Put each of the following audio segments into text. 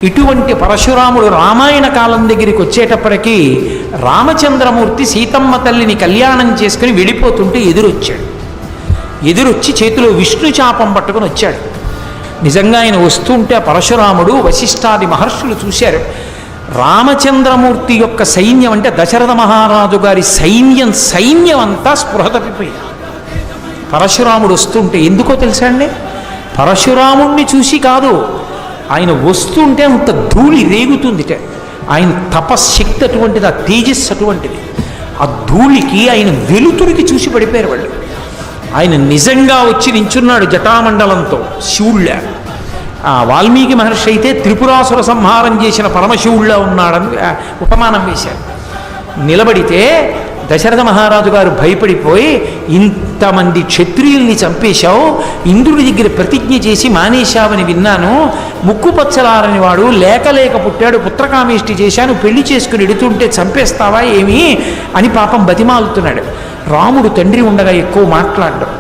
ఇటువంటి పరశురాముడు రామాయణ కాలం దగ్గరికి వచ్చేటప్పటికీ రామచంద్రమూర్తి సీతమ్మ తల్లిని కళ్యాణం చేసుకుని వెళ్ళిపోతుంటే ఎదురొచ్చి చేతిలో విష్ణు చాపం పట్టుకుని వచ్చాడు. నిజంగా ఆయన వస్తుంటే పరశురాముడు వశిష్ఠాది మహర్షులు చూశారు. రామచంద్రమూర్తి యొక్క సైన్యం అంటే దశరథ మహారాజు గారి సైన్యం అంతా స్పృహ తప్పిపోయింది. పరశురాముడు వస్తుంటే ఎందుకో తెలుసా అండి, పరశురాముణ్ణి చూసి కాదు, ఆయన వస్తుంటే అంత ధూళి రేగుతుందిట. ఆయన తపశ్శక్తి అటువంటిది, ఆ తేజస్సు అటువంటిది. ఆ ధూళికి ఆయన వెలుతురికి చూసి పడిపోయారు వాళ్ళు. ఆయన నిజంగా వచ్చి నించున్నాడు జటామండలంతో, శివుళ్ళ. వాల్మీకి మహర్షి అయితే త్రిపురాసుర సంహారం చేసిన పరమశివుళ్ళ ఉన్నాడని ఉపమానం వేశారు. నిలబడితే దశరథ మహారాజు గారు భయపడిపోయి, ఇంతమంది క్షత్రియుల్ని చంపేశావు, ఇంద్రుడి దగ్గర ప్రతిజ్ఞ చేసి మానేశావని విన్నాను, ముక్కు పచ్చలారని వాడు లేక పుట్టాడు, పుత్రకామేష్టి చేశాను, పెళ్లి చేసుకుని ఎడుతుంటే చంపేస్తావా ఏమి అని పాపం బతిమాలుతున్నాడు. రాముడు తండ్రి ఉండగా ఎక్కువ మాట్లాడ్డం.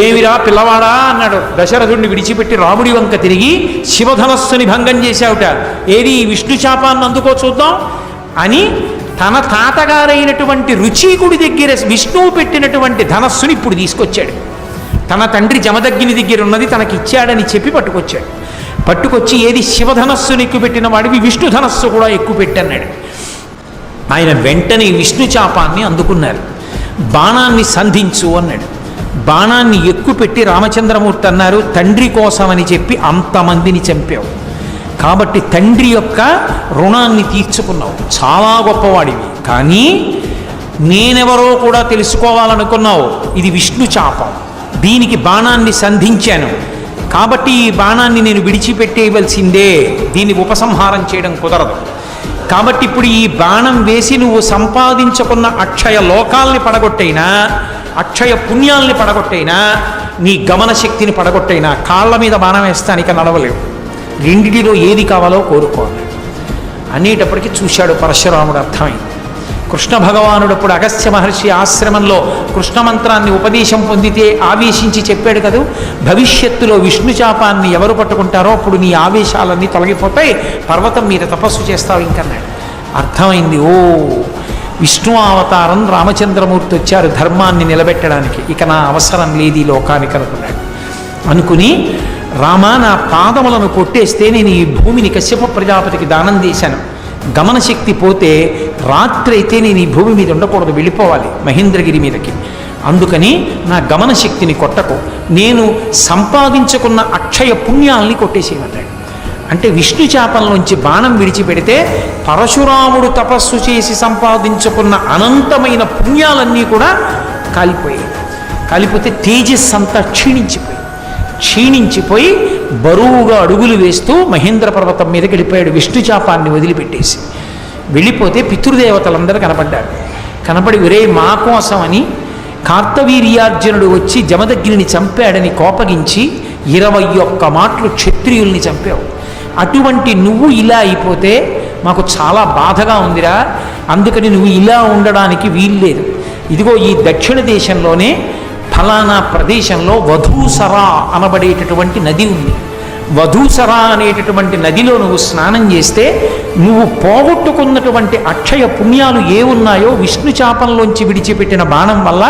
ఏమిరా పిల్లవాడా అన్నాడు. దశరథుడిని విడిచిపెట్టి రాముడి వంక తిరిగి, శివధనస్సుని భంగం చేశావుట, ఏది విష్ణు శాపాన్ని అందుకో చూద్దాం అని తన తాతగారైనటువంటి రుచీకుడి దగ్గర విష్ణువు పెట్టినటువంటి ధనస్సుని ఇప్పుడు తీసుకొచ్చాడు. తన తండ్రి జమదగ్ని దగ్గర ఉన్నది తనకి ఇచ్చాడని చెప్పి పట్టుకొచ్చి ఏది శివధనస్సుని ఎక్కుపెట్టిన వాడివి విష్ణు ధనస్సు కూడా ఎక్కువ పెట్టన్నాడు. ఆయన వెంటనే విష్ణు చాపాన్ని అందుకున్నారు. బాణాన్ని సంధించు అన్నాడు. బాణాన్ని ఎక్కుపెట్టి రామచంద్రమూర్తి అన్నారు, తండ్రి కోసమని చెప్పి అంతమందిని చంపావు కాబట్టి తండ్రి యొక్క రుణాన్ని తీర్చుకున్నావు, చాలా గొప్పవాడివి. కానీ నేనెవరో కూడా తెలుసుకోవాలనుకున్నావు, ఇది విష్ణు చాపం, దీనికి బాణాన్ని సంధించాను కాబట్టి ఈ బాణాన్ని నేను విడిచిపెట్టేయవలసిందే, దీన్ని ఉపసంహారం చేయడం కుదరదు. కాబట్టి ఇప్పుడు ఈ బాణం వేసి నువ్వు సంపాదించుకున్న అక్షయ లోకాల్ని పడగొట్టైనా, అక్షయ పుణ్యాల్ని పడగొట్టైనా, నీ గమన శక్తిని పడగొట్టైనా కాళ్ళ మీద బాణం వేస్తానిక నడవలేవు, రెండిటిలో ఏది కావాలో కోరుకోవాలి అనేటప్పటికీ చూశాడు పరశురాముడు. అర్థమైంది. కృష్ణ భగవానుడు అప్పుడు అగస్త్య మహర్షి ఆశ్రమంలో కృష్ణ మంత్రాన్ని ఉపదేశం పొందితే ఆవేశించి చెప్పాడు కదా, భవిష్యత్తులో విష్ణు చాపాన్ని ఎవరు పట్టుకుంటారో అప్పుడు నీ ఆవేశాలన్నీ తొలగిపోతాయి, పర్వతం మీద తపస్సు చేస్తావు ఇంకన్నాడు. అర్థమైంది, ఓ విష్ణు అవతారం రామచంద్రమూర్తి వచ్చారు ధర్మాన్ని నిలబెట్టడానికి, ఇక నా అవసరం లేదు ఈ లోకానికి అనుకున్నాడు. అనుకుని, రామా నా పాదములను కొట్టేస్తే నేను ఈ భూమిని కశ్యప ప్రజాపతికి దానం చేశాను, గమనశక్తి పోతే రాత్రి అయితే నేను ఈ భూమి మీద ఉండకూడదు, వెళ్ళిపోవాలి మహేంద్రగిరి మీదకి, అందుకని నా గమనశక్తిని కొట్టకు, నేను సంపాదించుకున్న అక్షయ పుణ్యాల్ని కొట్టేసేయమన్నాడు. అంటే విష్ణు చాపంలోంచి బాణం విడిచిపెడితే పరశురాముడు తపస్సు చేసి సంపాదించుకున్న అనంతమైన పుణ్యాలన్నీ కూడా కాలిపోతే తేజస్సు అంతా క్షీణించిపోయి బరువుగా అడుగులు వేస్తూ మహేంద్ర పర్వతం మీదకి వెళ్ళిపోయాడు. విష్ణు చాపాన్ని వదిలిపెట్టేసి వెళ్ళిపోతే పితృదేవతలందరూ కనపడి ఒరే మా కోసమని కార్తవీర్యార్జునుడు వచ్చి జమదగ్నిని చంపాడని కోపగించి 21 మాటలు క్షత్రియుల్ని చంపావు, అటువంటి నువ్వు ఇలా అయిపోతే మాకు చాలా బాధగా ఉందిరా, అందుకని నువ్వు ఇలా ఉండడానికి వీల్లేదు. ఇదిగో ఈ దక్షిణ దేశంలోనే ఫలానా ప్రదేశంలో వధూసరా అనబడేటటువంటి నది ఉంది. వధూసరా అనేటటువంటి నదిలో నువ్వు స్నానం చేస్తే నువ్వు పోగొట్టుకున్నటువంటి అక్షయ పుణ్యాలు ఏ ఉన్నాయో విష్ణు చాపంలోంచి విడిచిపెట్టిన బాణం వల్ల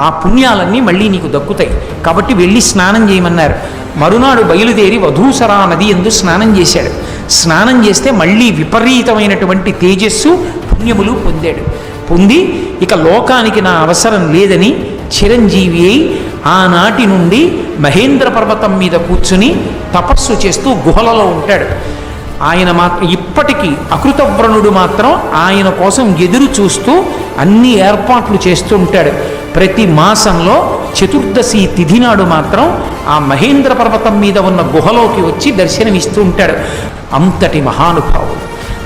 ఆ పుణ్యాలన్నీ మళ్ళీ నీకు దక్కుతాయి, కాబట్టి వెళ్ళి స్నానం చేయమన్నారు. మరునాడు బయలుదేరి వధూసరా నది యందు స్నానం చేశాడు. స్నానం చేస్తే మళ్ళీ విపరీతమైనటువంటి తేజస్సు పుణ్యములు పొంది ఇక లోకానికి నా అవసరం లేదని చిరంజీవి అయి ఆనాటి నుండి మహేంద్ర పర్వతం మీద కూర్చుని తపస్సు చేస్తూ గుహలలో ఉంటాడు. ఆయన మాత్రం ఇప్పటికీ అకృతవ్రణుడు మాత్రం ఆయన కోసం ఎదురు చూస్తూ అన్ని ఏర్పాట్లు చేస్తూ ఉంటాడు. ప్రతి మాసంలో చతుర్దశి తిథి నాడు మాత్రం ఆ మహేంద్ర పర్వతం మీద ఉన్న గుహలోకి వచ్చి దర్శనమిస్తూ ఉంటాడు. అంతటి మహానుభావుడు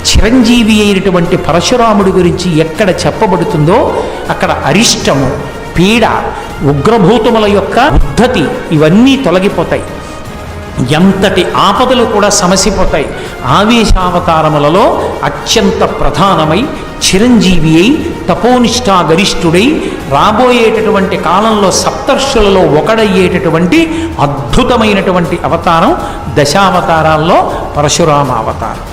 చిరంజీవి అయినటువంటి పరశురాముడి గురించి ఎక్కడ చెప్పబడుతుందో అక్కడ అరిష్టము, పీడ, ఉగ్రభూతముల యొక్క ఉద్ధతి ఇవన్నీ తొలగిపోతాయి, ఎంతటి ఆపదలు కూడా సమసిపోతాయి. ఆవేశావతారములలో అత్యంత ప్రధానమై చిరంజీవి అయి తపోనిష్టా గరిష్ఠుడై రాబోయేటటువంటి కాలంలో సప్తర్షులలో ఒకడయ్యేటటువంటి అద్భుతమైనటువంటి అవతారం దశావతారాల్లో పరశురామ అవతారం.